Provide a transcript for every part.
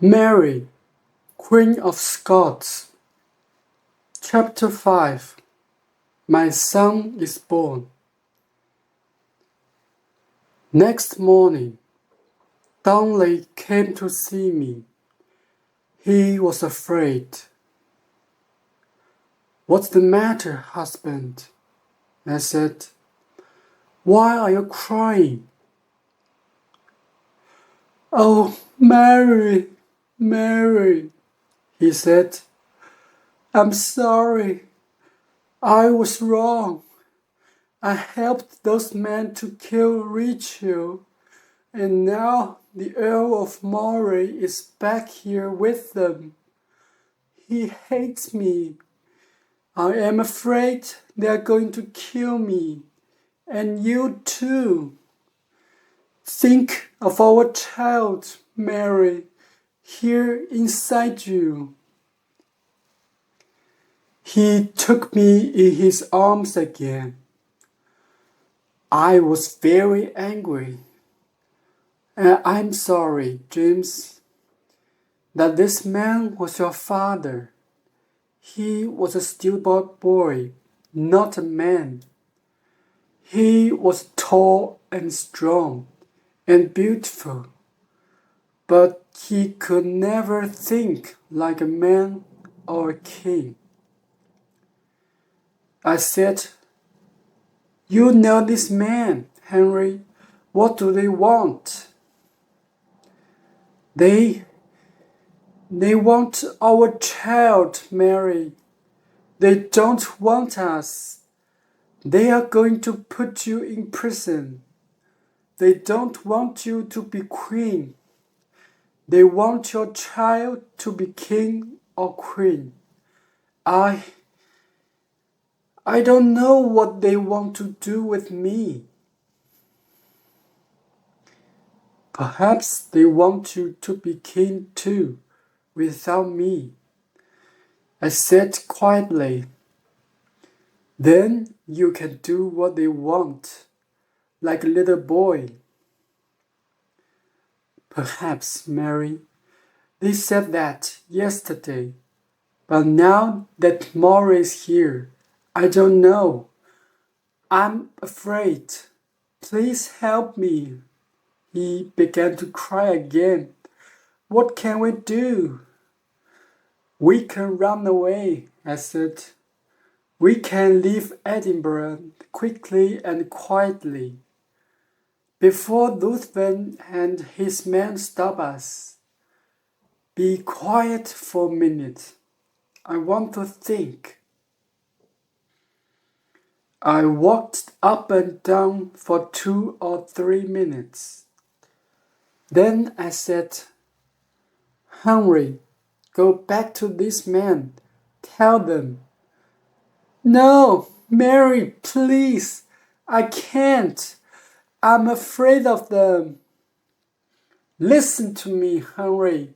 Mary, Queen of Scots. Chapter 5. My son is born. Next morning, Darnley came to see me. He was afraid. "What's the matter, husband?" I said. "Why are you crying?" "Oh, Mary, Mary," he said. "I'm sorry. I was wrong. I helped those men to kill Rachel, and now the Earl of Moray is back here with them. He hates me. I am afraid they are going to kill me, and you too. Think of our child, Mary, here inside you." He took me in his arms again. I was very angry. "I'm sorry, James, that this man was your father. He was a stillborn boy, not a man. He was tall and strong and beautiful, but he could never think like a man or a king." I said, "You know this man, Henry. What do they want?" They want our child, Mary. They don't want us. They are going to put you in prison. They don't want you to be queen. They want your child to be king or queen. I don't know what they want to do with me. Perhaps they want you to be king too, without me," I said quietly. "Then you can do what they want, like a little boy." "Perhaps, Mary. They said that yesterday. But now that Moray is here, I don't know. I'm afraid. Please help me." He began to cry again. "What can we do?" "We can run away," I said. "We can leave Edinburgh quickly and quietly, before Ruthven and his men stop us. Be quiet for a minute. I want to think." I walked up and down for 2 or 3 minutes. Then I said, "Henry, go back to these men. Tell them." "No, Mary, please. I can't. I'm afraid of them." "Listen to me, Henry,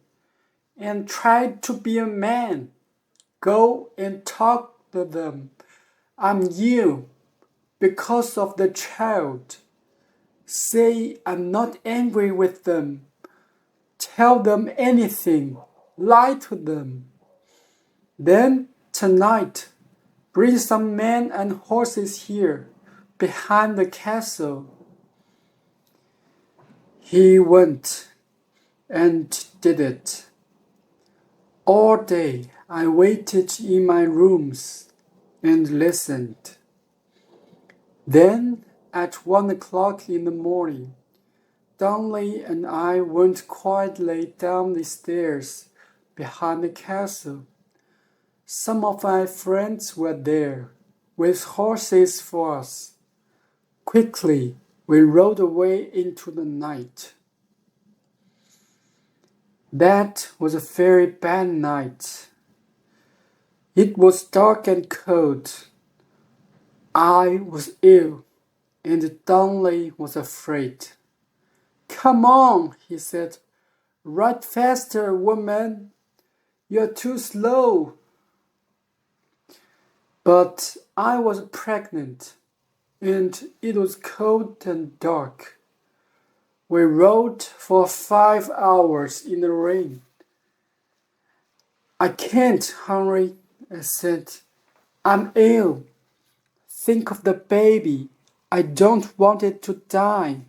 and try to be a man. Go and talk to them. I'm you, because of the child. Say I'm not angry with them. Tell them anything. Lie to them. Then tonight, bring some men and horses here, behind the castle." He went and did it. All day I waited in my rooms and listened. Then, at 1 o'clock in the morning, Darnley and I went quietly down the stairs behind the castle. Some of my friends were there, with horses for us. Quickly, we rode away into the night. That was a very bad night. It was dark and cold. I was ill, and Darnley was afraid. "Come on," he said. "Ride faster, woman. You're too slow." But I was pregnant, and it was cold and dark. We rode for 5 hours in the rain, I can't, Henry, I said. I'm ill. Think of the baby. I don't want it to die.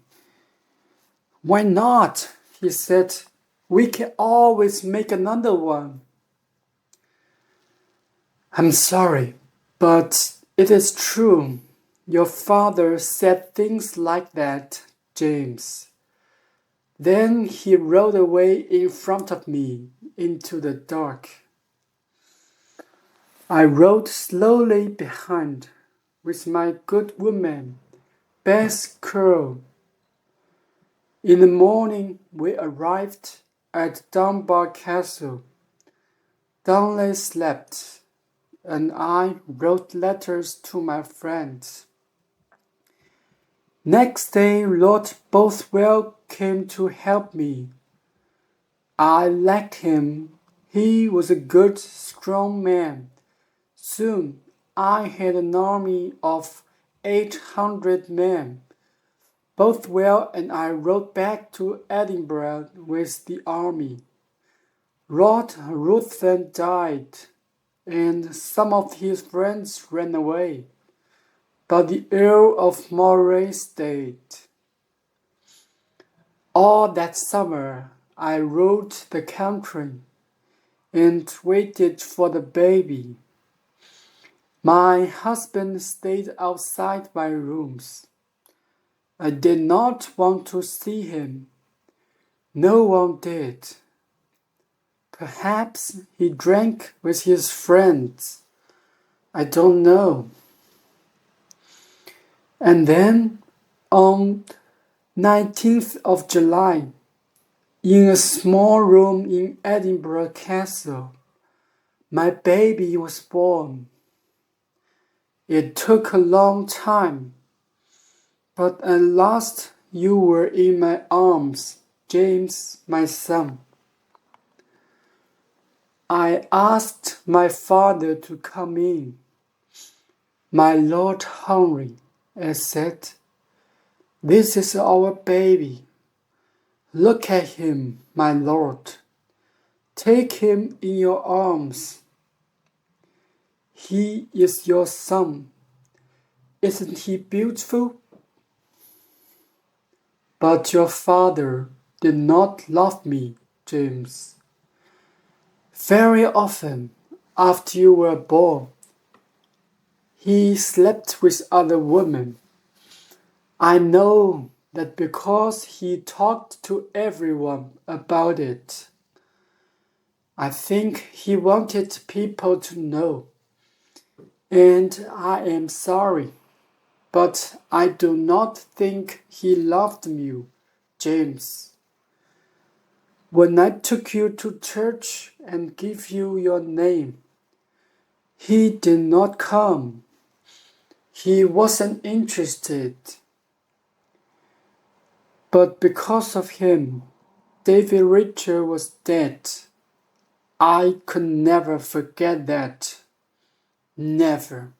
Why not? He said. We can always make another one. I'm sorry, but it is true. Your father said things like that, James. Then he rode away in front of me into the dark. I rode slowly behind with my good woman, Bess Curl. In the morning we arrived at Dunbar Castle. Darnley slept, and I wrote letters to my friends. Next day Lord Bothwell came to help me. I liked him. He was a good, strong man. Soon I had an army of 800 men. Bothwell and I rode back to Edinburgh with the army. Lord Ruthven died, and some of his friends ran away, but the Earl of Moray stayed. All that summer I rode the country and waited for the baby. My husband stayed outside my rooms. I did not want to see him. No one did. Perhaps he drank with his friends. I don't know. And then, on 19th of July, in a small room in Edinburgh Castle, my baby was born. It took a long time, but at last you were in my arms, James, my son. I asked my father to come in. My Lord Henry, I said, this is our baby. Look at him, my lord. Take him in your arms. He is your son. Isn't he beautiful? But your father did not love me, James. Very often, after you were born, he slept with other women. I know that because he talked to everyone about it. I think he wanted people to know. And I am sorry, but I do not think he loved you, James. When I took you to church and gave you your name, he did not come. He wasn't interested. But because of him, David Richard was dead. I could never forget that. Never.